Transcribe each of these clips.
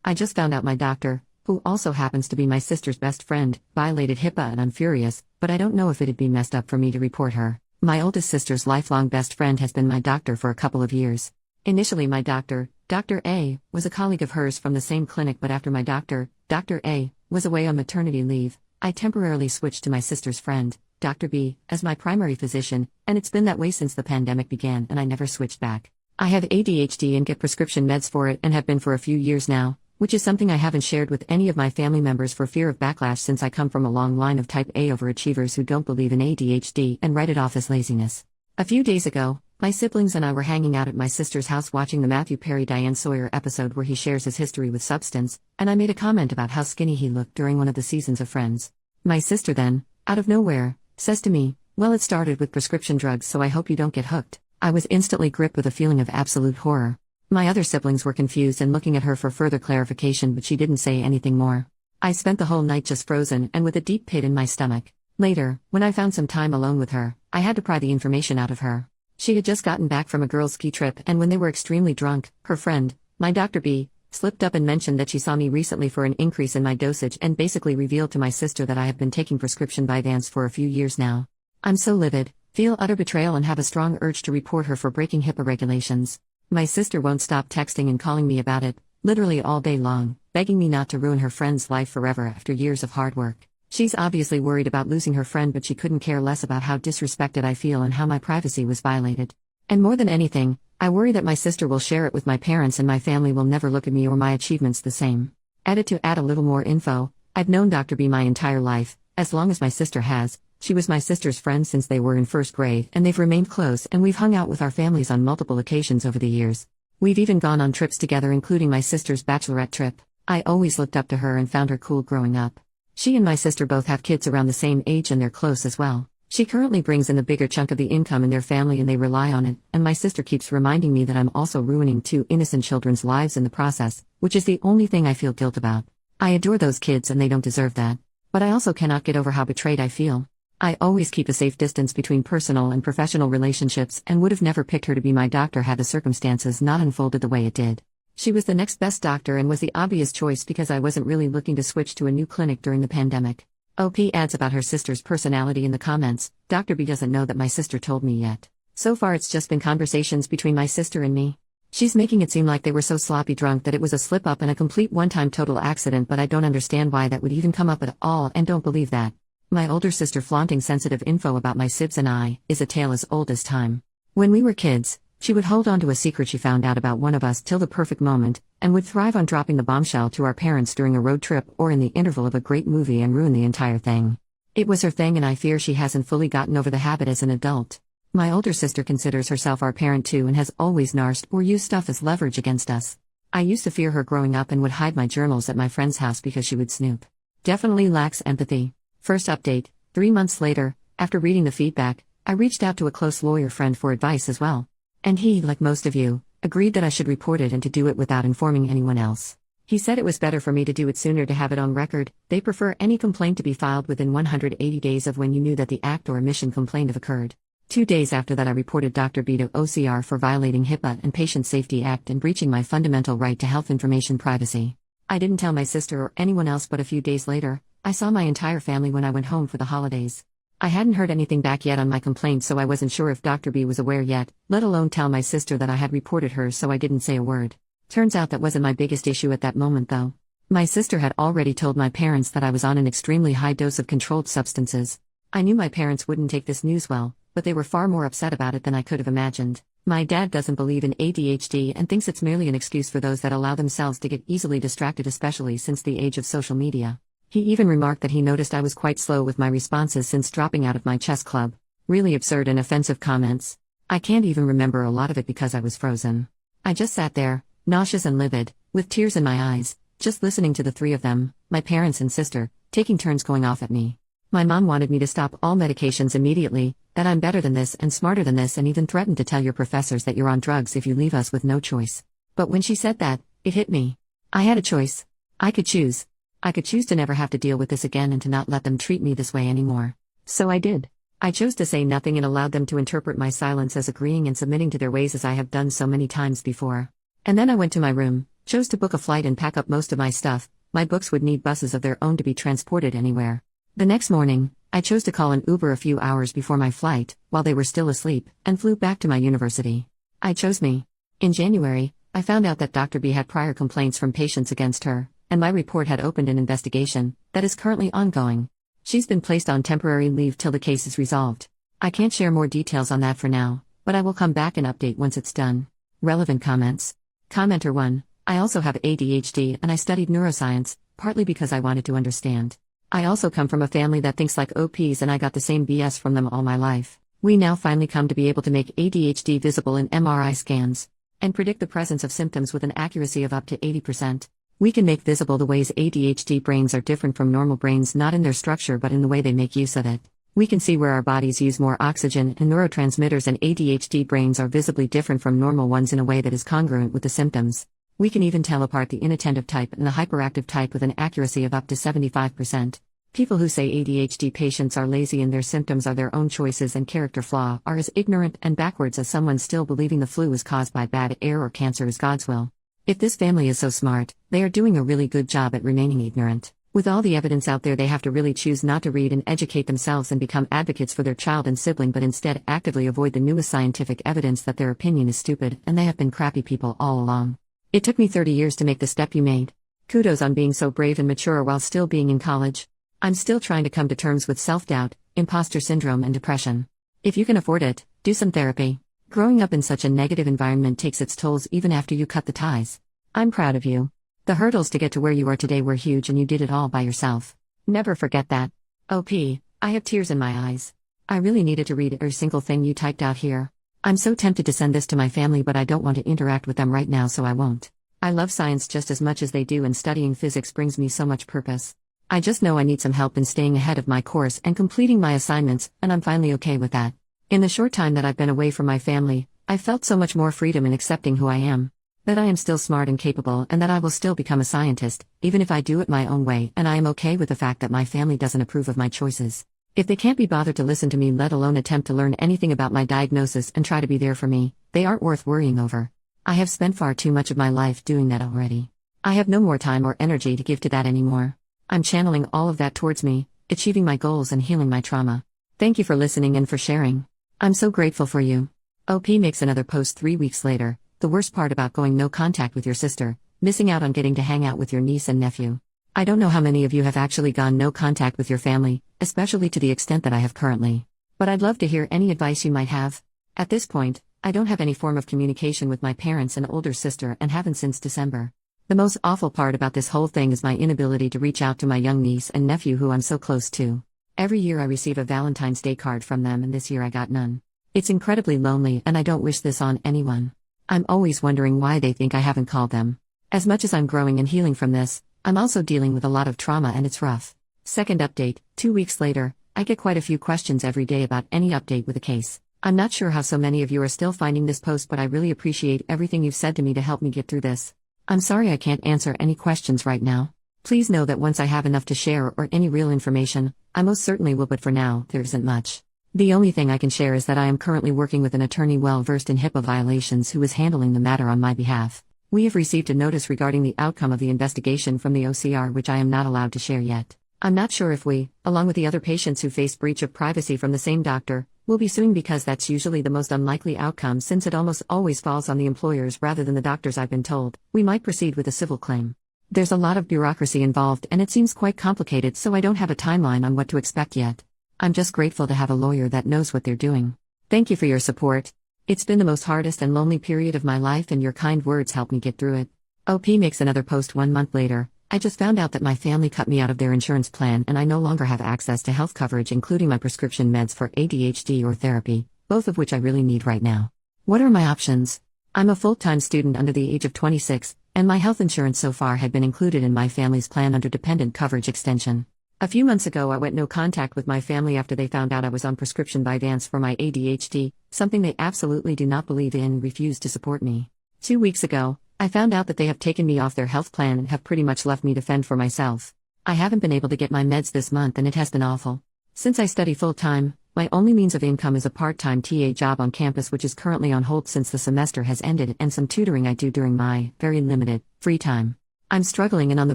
I just found out my doctor, who also happens to be my sister's best friend, violated HIPAA and I'm furious, but I don't know if it'd be messed up for me to report her. My oldest sister's lifelong best friend has been my doctor for a couple of years. Initially my doctor, Dr. A, was a colleague of hers from the same clinic, but after my doctor, Dr. A, was away on maternity leave, I temporarily switched to my sister's friend, Dr. B, as my primary physician, and it's been that way since the pandemic began and I never switched back. I have ADHD and get prescription meds for it and have been for a few years now, which is something I haven't shared with any of my family members for fear of backlash since I come from a long line of type A overachievers who don't believe in ADHD and write it off as laziness. A few days ago, my siblings and I were hanging out at my sister's house watching the Matthew Perry Diane Sawyer episode where he shares his history with substance, and I made a comment about how skinny he looked during one of the seasons of Friends. My sister then, out of nowhere, says to me, "Well, it started with prescription drugs, so I hope you don't get hooked." I was instantly gripped with a feeling of absolute horror. My other siblings were confused and looking at her for further clarification, but she didn't say anything more. I spent the whole night just frozen and with a deep pit in my stomach. Later, when I found some time alone with her, I had to pry the information out of her. She had just gotten back from a girls' ski trip, and when they were extremely drunk, her friend, my Dr. B, slipped up and mentioned that she saw me recently for an increase in my dosage and basically revealed to my sister that I have been taking prescription Vyvanse for a few years now. I'm so livid, feel utter betrayal and have a strong urge to report her for breaking HIPAA regulations. My sister won't stop texting and calling me about it, literally all day long, begging me not to ruin her friend's life forever after years of hard work. She's obviously worried about losing her friend, but she couldn't care less about how disrespected I feel and how my privacy was violated. And more than anything, I worry that my sister will share it with my parents and my family will never look at me or my achievements the same. To add a little more info, I've known Dr. B my entire life, as long as my sister has. She was my sister's friend since they were in first grade, and they've remained close, and we've hung out with our families on multiple occasions over the years. We've even gone on trips together, including my sister's bachelorette trip. I always looked up to her and found her cool growing up. She and my sister both have kids around the same age and they're close as well. She currently brings in the bigger chunk of the income in their family and they rely on it, and my sister keeps reminding me that I'm also ruining 2 innocent children's lives in the process, which is the only thing I feel guilt about. I adore those kids and they don't deserve that. But I also cannot get over how betrayed I feel. I always keep a safe distance between personal and professional relationships and would have never picked her to be my doctor had the circumstances not unfolded the way it did. She was the next best doctor and was the obvious choice because I wasn't really looking to switch to a new clinic during the pandemic. OP adds about her sister's personality in the comments, Dr. B doesn't know that my sister told me yet. So far it's just been conversations between my sister and me. She's making it seem like they were so sloppy drunk that it was a slip-up and a complete one-time total accident, but I don't understand why that would even come up at all and don't believe that. My older sister flaunting sensitive info about my sibs and I is a tale as old as time. When we were kids, she would hold on to a secret she found out about one of us till the perfect moment, and would thrive on dropping the bombshell to our parents during a road trip or in the interval of a great movie and ruin the entire thing. It was her thing and I fear she hasn't fully gotten over the habit as an adult. My older sister considers herself our parent too and has always narsed or used stuff as leverage against us. I used to fear her growing up and would hide my journals at my friend's house because she would snoop. Definitely lacks empathy. First update, 3 months later, after reading the feedback, I reached out to a close lawyer friend for advice as well. And he, like most of you, agreed that I should report it and to do it without informing anyone else. He said it was better for me to do it sooner to have it on record. They prefer any complaint to be filed within 180 days of when you knew that the act or omission complained of occurred. 2 days after that I reported Dr. B to OCR for violating HIPAA and Patient Safety Act and breaching my fundamental right to health information privacy. I didn't tell my sister or anyone else, but a few days later, I saw my entire family when I went home for the holidays. I hadn't heard anything back yet on my complaint, so I wasn't sure if Dr. B was aware yet, let alone tell my sister that I had reported her, so I didn't say a word. Turns out that wasn't my biggest issue at that moment though. My sister had already told my parents that I was on an extremely high dose of controlled substances. I knew my parents wouldn't take this news well, but they were far more upset about it than I could have imagined. My dad doesn't believe in ADHD and thinks it's merely an excuse for those that allow themselves to get easily distracted, especially since the age of social media. He even remarked that he noticed I was quite slow with my responses since dropping out of my chess club. Really absurd and offensive comments. I can't even remember a lot of it because I was frozen. I just sat there, nauseous and livid, with tears in my eyes, just listening to the 3 of them, my parents and sister, taking turns going off at me. My mom wanted me to stop all medications immediately, that I'm better than this and smarter than this, and even threatened to tell your professors that you're on drugs if you leave us with no choice. But when she said that, it hit me. I had a choice. I could choose. I could choose to never have to deal with this again and to not let them treat me this way anymore. So I did. I chose to say nothing and allowed them to interpret my silence as agreeing and submitting to their ways, as I have done so many times before. And then I went to my room, Chose to book a flight and pack up most of my stuff. My books would need buses of their own to be transported anywhere. The next morning, I chose to call an Uber a few hours before my flight, while they were still asleep, and flew back to my university. I chose me. In January, I found out that Dr. B had prior complaints from patients against her, and my report had opened an investigation that is currently ongoing. She's been placed on temporary leave till the case is resolved. I can't share more details on that for now, but I will come back and update once it's done. Relevant comments. Commenter 1. I also have ADHD and I studied neuroscience, partly because I wanted to understand. I also come from a family that thinks like OPs and I got the same BS from them all my life. We now finally come to be able to make ADHD visible in MRI scans and predict the presence of symptoms with an accuracy of up to 80%. We can make visible the ways ADHD brains are different from normal brains, not in their structure but in the way they make use of it. We can see where our bodies use more oxygen and neurotransmitters, and ADHD brains are visibly different from normal ones in a way that is congruent with the symptoms. We can even tell apart the inattentive type and the hyperactive type with an accuracy of up to 75%. People who say ADHD patients are lazy and their symptoms are their own choices and character flaw are as ignorant and backwards as someone still believing the flu is caused by bad air or cancer is God's will. If this family is so smart, they are doing a really good job at remaining ignorant. With all the evidence out there, they have to really choose not to read and educate themselves and become advocates for their child and sibling, but instead actively avoid the newest scientific evidence that their opinion is stupid and they have been crappy people all along. It took me 30 years to make the step you made. Kudos on being so brave and mature while still being in college. I'm still trying to come to terms with self-doubt, imposter syndrome and depression. If you can afford it, do some therapy. Growing up in such a negative environment takes its tolls even after you cut the ties. I'm proud of you. The hurdles to get to where you are today were huge and you did it all by yourself. Never forget that. OP, I have tears in my eyes. I really needed to read every single thing you typed out here. I'm so tempted to send this to my family, but I don't want to interact with them right now, so I won't. I love science just as much as they do, and studying physics brings me so much purpose. I just know I need some help in staying ahead of my course and completing my assignments, and I'm finally okay with that. In the short time that I've been away from my family, I've felt so much more freedom in accepting who I am. That I am still smart and capable, and that I will still become a scientist, even if I do it my own way, and I am okay with the fact that my family doesn't approve of my choices. If they can't be bothered to listen to me, let alone attempt to learn anything about my diagnosis and try to be there for me, they aren't worth worrying over. I have spent far too much of my life doing that already. I have no more time or energy to give to that anymore. I'm channeling all of that towards me, achieving my goals and healing my trauma. Thank you for listening and for sharing. I'm so grateful for you. OP makes another post 3 weeks later. The worst part about going no contact with your sister, missing out on getting to hang out with your niece and nephew. I don't know how many of you have actually gone no contact with your family, especially to the extent that I have currently. But I'd love to hear any advice you might have. At this point, I don't have any form of communication with my parents and older sister and haven't since December. The most awful part about this whole thing is my inability to reach out to my young niece and nephew who I'm so close to. Every year I receive a Valentine's Day card from them, and this year I got none. It's incredibly lonely and I don't wish this on anyone. I'm always wondering why they think I haven't called them. As much as I'm growing and healing from this, I'm also dealing with a lot of trauma and it's rough. Second update, 2 weeks later, I get quite a few questions every day about any update with a case. I'm not sure how so many of you are still finding this post, but I really appreciate everything you've said to me to help me get through this. I'm sorry I can't answer any questions right now. Please know that once I have enough to share or any real information, I most certainly will, but for now, there isn't much. The only thing I can share is that I am currently working with an attorney well versed in HIPAA violations who is handling the matter on my behalf. We have received a notice regarding the outcome of the investigation from the OCR, which I am not allowed to share yet. I'm not sure if we, along with the other patients who face breach of privacy from the same doctor, will be suing, because that's usually the most unlikely outcome since it almost always falls on the employers rather than the doctors. I've been told we might proceed with a civil claim. There's a lot of bureaucracy involved and it seems quite complicated, so I don't have a timeline on what to expect yet. I'm just grateful to have a lawyer that knows what they're doing. Thank you for your support. It's been the most hardest and lonely period of my life, and your kind words helped me get through it. OP makes another post 1 month later. I just found out that my family cut me out of their insurance plan and I no longer have access to health coverage, including my prescription meds for ADHD or therapy, both of which I really need right now. What are my options? I'm a full-time student under the age of 26, and my health insurance so far had been included in my family's plan under dependent coverage extension. A few months ago I went no contact with my family after they found out I was on prescription Vyvanse for my ADHD, something they absolutely do not believe in and refused to support me. 2 weeks ago, I found out that they have taken me off their health plan and have pretty much left me to fend for myself. I haven't been able to get my meds this month and it has been awful. Since I study full-time, my only means of income is a part-time TA job on campus, which is currently on hold since the semester has ended, and some tutoring I do during my, very limited, Free time. I'm struggling and on the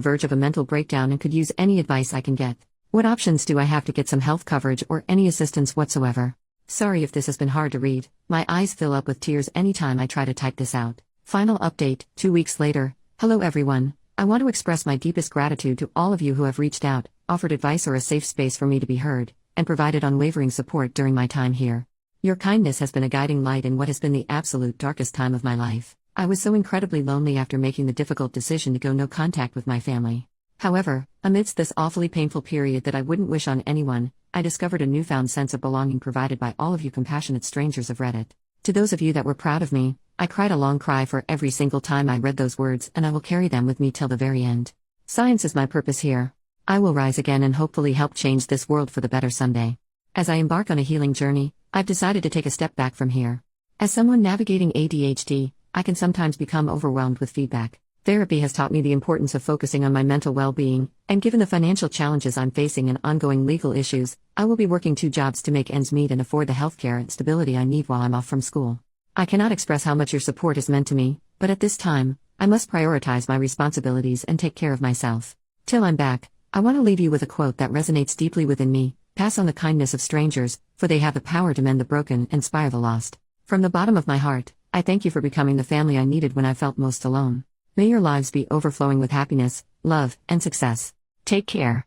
verge of a mental breakdown and could use any advice I can get. What options do I have to get some health coverage or any assistance whatsoever? Sorry if this has been hard to read, my eyes fill up with tears anytime I try to type this out. Final update, 2 weeks later. Hello everyone. I want to express my deepest gratitude to all of you who have reached out, offered advice or a safe space for me to be heard, and provided unwavering support during my time here. Your kindness has been a guiding light in what has been the absolute darkest time of my life. I was so incredibly lonely after making the difficult decision to go no contact with my family. However, amidst this awfully painful period that I wouldn't wish on anyone, I discovered a newfound sense of belonging provided by all of you compassionate strangers of Reddit. To those of you that were proud of me, I cried a long cry for every single time I read those words, and I will carry them with me till the very end. Science is my purpose here. I will rise again and hopefully help change this world for the better someday. As I embark on a healing journey, I've decided to take a step back from here. As someone navigating ADHD, I can sometimes become overwhelmed with feedback. Therapy has taught me the importance of focusing on my mental well-being, and given the financial challenges I'm facing and ongoing legal issues, I will be working 2 jobs to make ends meet and afford the healthcare and stability I need while I'm off from school. I cannot express how much your support has meant to me, but at this time, I must prioritize my responsibilities and take care of myself. Till I'm back, I want to leave you with a quote that resonates deeply within me: pass on the kindness of strangers, for they have the power to mend the broken and inspire the lost. From the bottom of my heart, I thank you for becoming the family I needed when I felt most alone. May your lives be overflowing with happiness, love, and success. Take care.